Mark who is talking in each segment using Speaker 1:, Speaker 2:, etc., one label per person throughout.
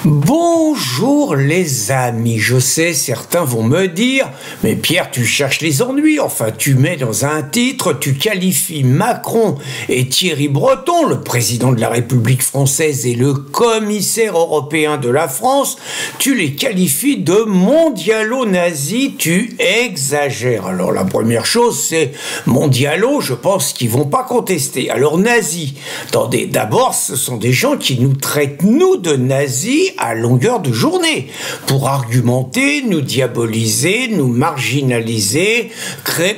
Speaker 1: Bonjour les amis, je sais, certains vont me dire « Mais Pierre, tu cherches les ennuis, enfin tu mets dans un titre, tu qualifies Macron et Thierry Breton, le président de la République française et le commissaire européen de la France, tu les qualifies de mondialo-nazis, tu exagères. » Alors la première chose c'est mondialo, je pense qu'ils vont pas contester. Alors nazis, attendez, d'abord ce sont des gens qui nous traitent nous de nazis à longueur de journée, pour argumenter, nous diaboliser, nous marginaliser,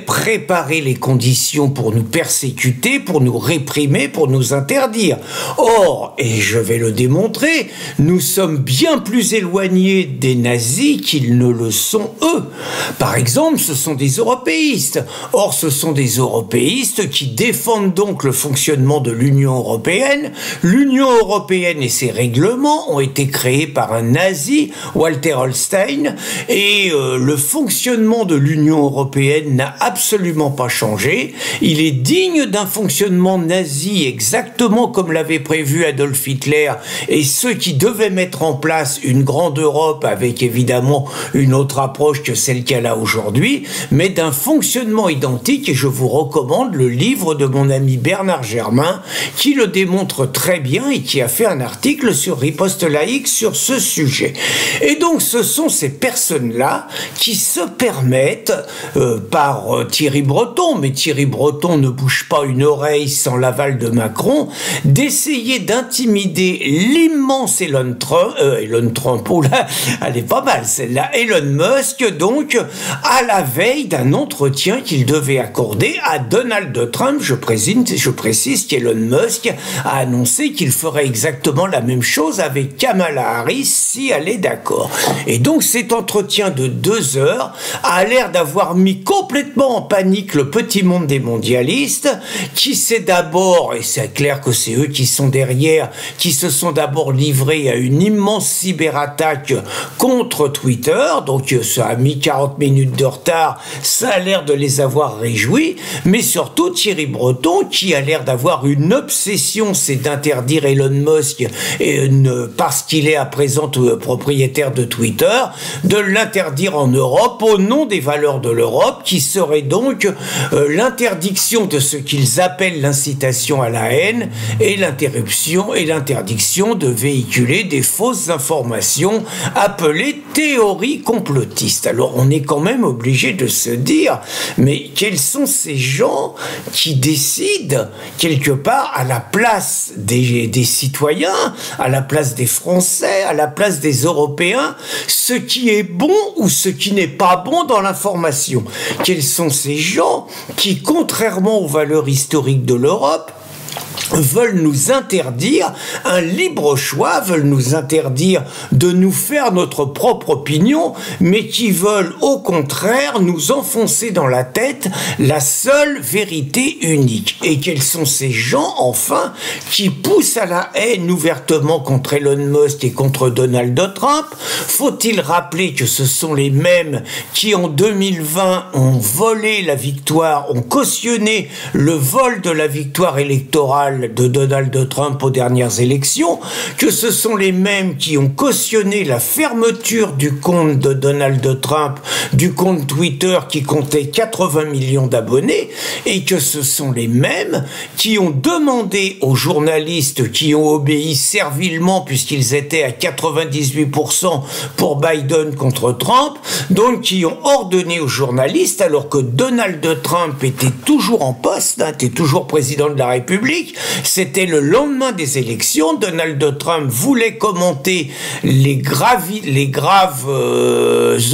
Speaker 1: préparer les conditions pour nous persécuter, pour nous réprimer, pour nous interdire. Or, et je vais le démontrer, nous sommes bien plus éloignés des nazis qu'ils ne le sont eux. Par exemple, ce sont des européistes. Or, ce sont des européistes qui défendent donc le fonctionnement de l'Union européenne. L'Union européenne et ses règlements ont été créé par un nazi, Walter Holstein, et le fonctionnement de l'Union européenne n'a absolument pas changé. Il est digne d'un fonctionnement nazi exactement comme l'avait prévu Adolf Hitler et ceux qui devaient mettre en place une grande Europe avec évidemment une autre approche que celle qu'elle a aujourd'hui, mais d'un fonctionnement identique, et je vous recommande le livre de mon ami Bernard Germain qui le démontre très bien et qui a fait un article sur Riposte laïque sur ce sujet. Et donc ce sont ces personnes-là qui se permettent, par Thierry Breton, mais Thierry Breton ne bouge pas une oreille sans l'aval de Macron, d'essayer d'intimider l'immense Elon Trump, oula, elle est pas mal celle-là, Elon Musk, donc, à la veille d'un entretien qu'il devait accorder à Donald Trump. Je précise qu'Elon Musk a annoncé qu'il ferait exactement la même chose avec Kamala Harris si elle est d'accord. Et donc cet entretien de 2 heures a l'air d'avoir mis complètement en panique le petit monde des mondialistes qui s'est d'abord, et c'est clair que c'est eux qui sont derrière, qui se sont d'abord livrés à une immense cyberattaque contre Twitter. Donc ça a mis 40 minutes de retard, ça a l'air de les avoir réjouis, mais surtout Thierry Breton qui a l'air d'avoir une obsession, c'est d'interdire Elon Musk et parce qu'il est à présent propriétaire de Twitter, de l'interdire en Europe au nom des valeurs de l'Europe qui serait donc l'interdiction de ce qu'ils appellent l'incitation à la haine et l'interdiction de véhiculer des fausses informations appelées théories complotistes. Alors on est quand même obligé de se dire, mais quels sont ces gens qui décident quelque part à la place des citoyens, à la place des Français, à la place des Européens, ce qui est bon ou ce qui n'est pas bon dans l'information? Quels sont ces gens qui, contrairement aux valeurs historiques de l'Europe, veulent nous interdire un libre choix, veulent nous interdire de nous faire notre propre opinion, mais qui veulent au contraire nous enfoncer dans la tête la seule vérité unique. Et quels sont ces gens, enfin, qui poussent à la haine ouvertement contre Elon Musk et contre Donald Trump? Faut-il rappeler que ce sont les mêmes qui, en 2020, ont volé la victoire, ont cautionné le vol de la victoire électorale de Donald Trump aux dernières élections, que ce sont les mêmes qui ont cautionné la fermeture du compte de Donald Trump, du compte Twitter qui comptait 80 millions d'abonnés, et que ce sont les mêmes qui ont demandé aux journalistes qui ont obéi servilement puisqu'ils étaient à 98% pour Biden contre Trump, donc qui ont ordonné aux journalistes, alors que Donald Trump était toujours en poste, était toujours président de la République. C'était le lendemain des élections. Donald Trump voulait commenter les graves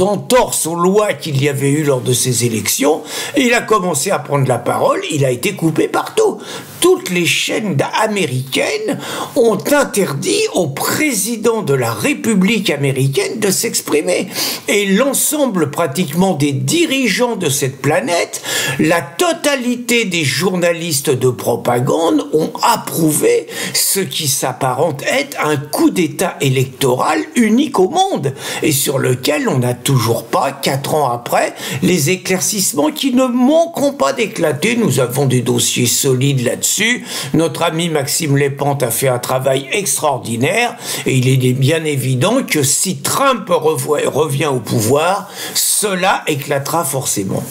Speaker 1: entorses aux lois qu'il y avait eu lors de ces élections. Il a commencé à prendre la parole. Il a été coupé partout. Toutes les chaînes américaines ont interdit au président de la République américaine de s'exprimer. Et l'ensemble pratiquement des dirigeants de cette planète, la totalité des journalistes de propagande ont approuvé ce qui s'apparente être un coup d'État électoral unique au monde et sur lequel on n'a toujours pas, 4 ans après, les éclaircissements qui ne manqueront pas d'éclater. Nous avons des dossiers solides là-dessus. là-dessus. Notre ami Maxime Lépante a fait un travail extraordinaire et il est bien évident que si Trump revient au pouvoir, cela éclatera forcément.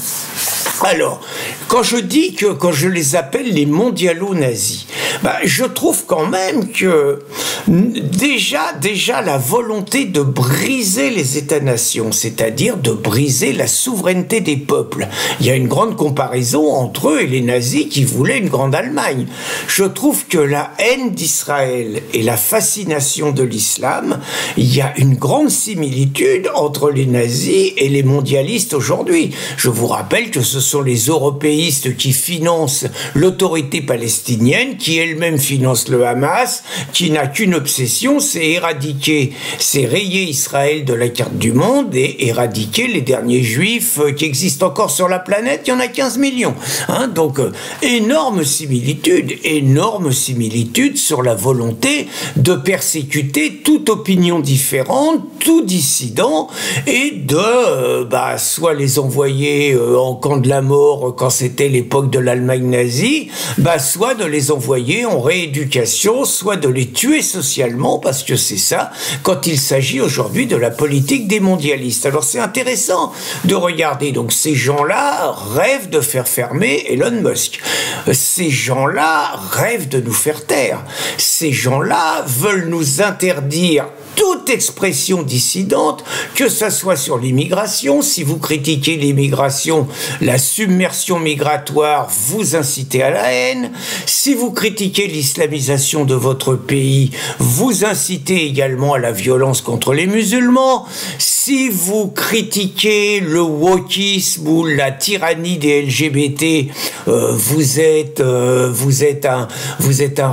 Speaker 1: Alors, quand je les appelle les mondialo-nazis, je trouve quand même que déjà la volonté de briser les États-nations, c'est-à-dire de briser la souveraineté des peuples. Il y a une grande comparaison entre eux et les nazis qui voulaient une grande Allemagne. Je trouve que la haine d'Israël et la fascination de l'islam, il y a une grande similitude entre les nazis et les mondialistes aujourd'hui. Je vous rappelle que ce sont les européistes qui financent l'autorité palestinienne, qui elle-même finance le Hamas, qui n'a qu'une obsession, c'est rayer Israël de la carte du monde et éradiquer les derniers juifs qui existent encore sur la planète. Il y en a 15 millions. Donc, énorme similitude sur la volonté de persécuter toute opinion différente, tout dissident, et de soit les envoyer en camp de la mort quand c'était l'époque de l'Allemagne nazie, soit de les envoyer en rééducation, soit de les tuer socialement, parce que c'est ça, quand il s'agit aujourd'hui de la politique des mondialistes. Alors c'est intéressant de regarder, donc ces gens-là rêvent de faire fermer Elon Musk. Ces gens-là rêvent de nous faire taire. Ces gens-là veulent nous interdire toute expression dissidente, que ça soit sur l'immigration. Si vous critiquez l'immigration, la submersion migratoire, vous incitez à la haine. Si vous critiquez l'islamisation de votre pays, vous incitez également à la violence contre les musulmans. Si vous critiquez le wokisme ou la tyrannie des LGBT, vous êtes un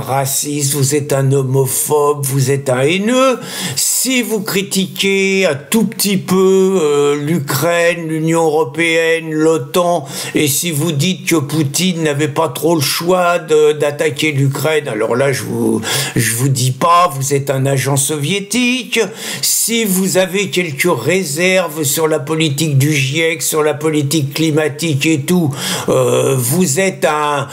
Speaker 1: raciste, vous êtes un homophobe, vous êtes un haineux. Si vous critiquez un tout petit peu l'Ukraine, l'Union européenne, l'OTAN, et si vous dites que Poutine n'avait pas trop le choix d'attaquer l'Ukraine, alors là je vous dis pas, vous êtes un agent soviétique. Si vous avez quelques réserves sur la politique du GIEC, sur la politique climatique et tout, vous êtes un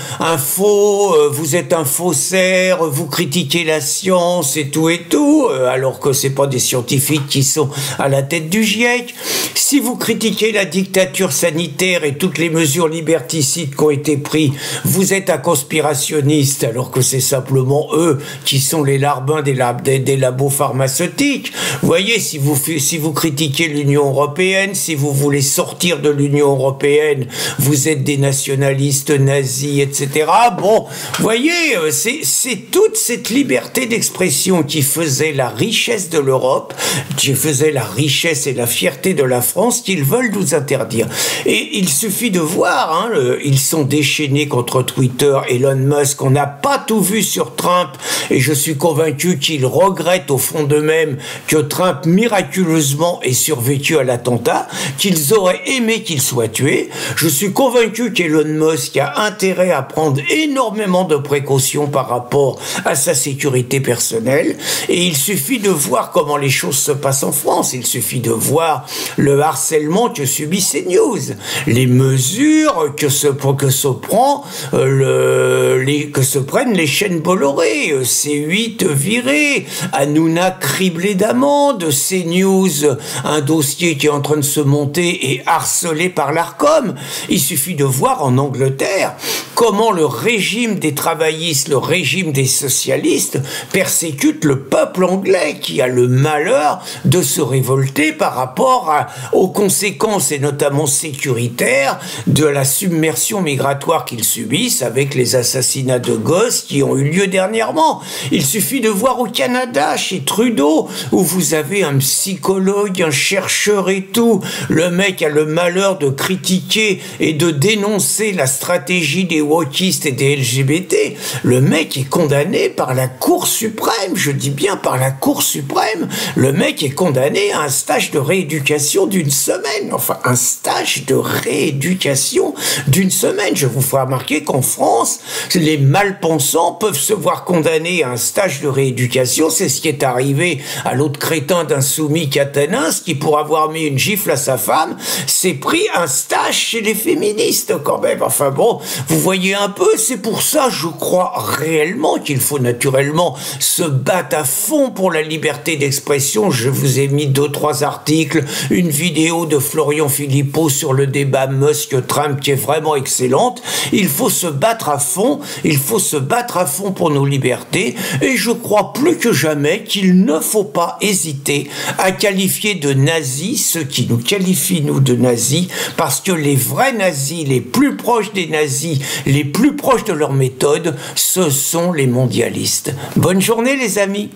Speaker 1: faussaire, vous critiquez la science et tout, alors que c'est pas des scientifiques qui sont à la tête du GIEC. Si vous critiquez la dictature sanitaire et toutes les mesures liberticides qui ont été prises, vous êtes un conspirationniste, alors que c'est simplement eux qui sont les larbins des labos pharmaceutiques. Vous voyez, si vous critiquez l'Union européenne, si vous voulez sortir de l'Union européenne, vous êtes des nationalistes nazis, etc. Bon, vous voyez, c'est toute cette liberté d'expression qui faisait la richesse de l'Europe, qui faisait la richesse et la fierté de la France, qu'ils veulent nous interdire. Et il suffit de voir, ils sont déchaînés contre Twitter, Elon Musk, on n'a pas tout vu sur Trump, et je suis convaincu qu'ils regrettent au fond d'eux-mêmes que Trump miraculeusement ait survécu à l'attentat, qu'ils auraient aimé qu'il soit tué. Je suis convaincu qu'Elon Musk a intérêt à prendre énormément de précautions par rapport à sa sécurité personnelle, et il suffit de voir comment les choses se passent en France. Il suffit de voir le harcèlement que subit CNews, les mesures que se prennent les chaînes Bolloré, C8 viré, Hanouna criblé d'amendes, CNews, un dossier qui est en train de se monter et harcelé par l'Arcom. Il suffit de voir en Angleterre comment le régime des travaillistes, le régime des socialistes persécute le peuple anglais qui a le malheur de se révolter par rapport aux conséquences, et notamment sécuritaires, de la submersion migratoire qu'ils subissent avec les assassinats de gosses qui ont eu lieu dernièrement. Il suffit de voir au Canada, chez Trudeau, où vous avez un psychologue, un chercheur et tout. Le mec a le malheur de critiquer et de dénoncer la stratégie des wokistes et des LGBT. Le mec est condamné par la Cour suprême, je dis bien par la Cour suprême. même, le mec est condamné à un stage de rééducation d'une semaine. Enfin, un stage de rééducation d'une semaine. Je vous ferai remarquer qu'en France, les malpensants peuvent se voir condamnés à un stage de rééducation. C'est ce qui est arrivé à l'autre crétin d'insoumis Catanins, qui, pour avoir mis une gifle à sa femme, s'est pris un stage chez les féministes quand même. Enfin bon, vous voyez un peu, c'est pour ça, je crois réellement qu'il faut naturellement se battre à fond pour la liberté d'expression. Je vous ai mis 2-3 articles, une vidéo de Florian Philippot sur le débat Musk-Trump qui est vraiment excellente. Il faut se battre à fond, il faut se battre à fond pour nos libertés, et je crois plus que jamais qu'il ne faut pas hésiter à qualifier de nazis ceux qui nous qualifient nous de nazis, parce que les vrais nazis, les plus proches des nazis, les plus proches de leur méthode, ce sont les mondialistes. Bonne journée les amis.